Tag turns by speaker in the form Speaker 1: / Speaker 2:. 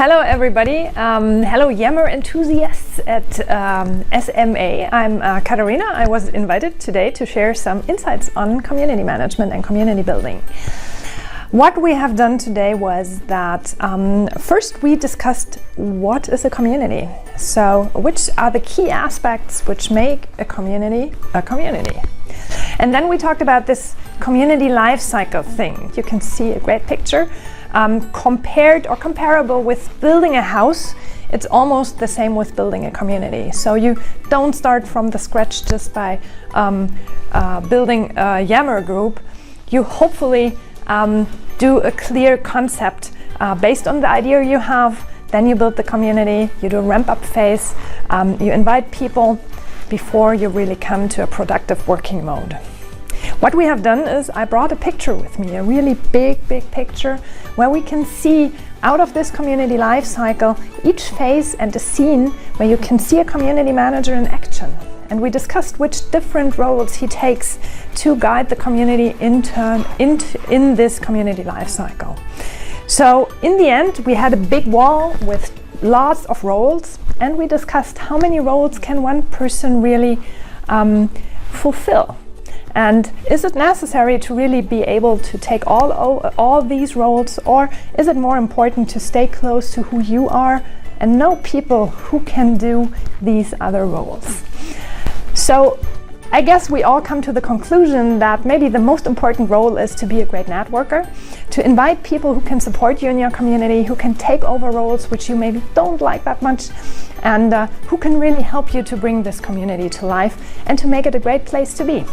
Speaker 1: Hello everybody, hello Yammer enthusiasts at SMA. I'm Katharina. I was invited today to share some insights on community management and community building. What we have done today was that first we discussed what is a community. So which are the key aspects which make a community a community. And then we talked about this community life cycle thing. You can see a great picture. Compared or comparable with building a house, it's almost the same with building a community. So you don't start from the scratch just by building a yammer group. You hopefully do a clear concept based on the idea you have. Then you build the community, you do a ramp up phase, you invite people before you really come to a productive working mode. What we have done is I brought a picture with me, a really big picture where we can see out of this community life cycle each phase and a scene where you can see a community manager in action. And we discussed which different roles he takes to guide the community in this community life cycle. So in the end, we had a big wall with lots of roles, and we discussed how many roles can one person really fulfill. And is it necessary to really be able to take all these roles, or is it more important to stay close to who you are and know people who can do these other roles? So I guess we all come to the conclusion that maybe the most important role is to be a great networker, to invite people who can support you in your community, who can take over roles which you maybe don't like that much, and who can really help you to bring this community to life and to make it a great place to be.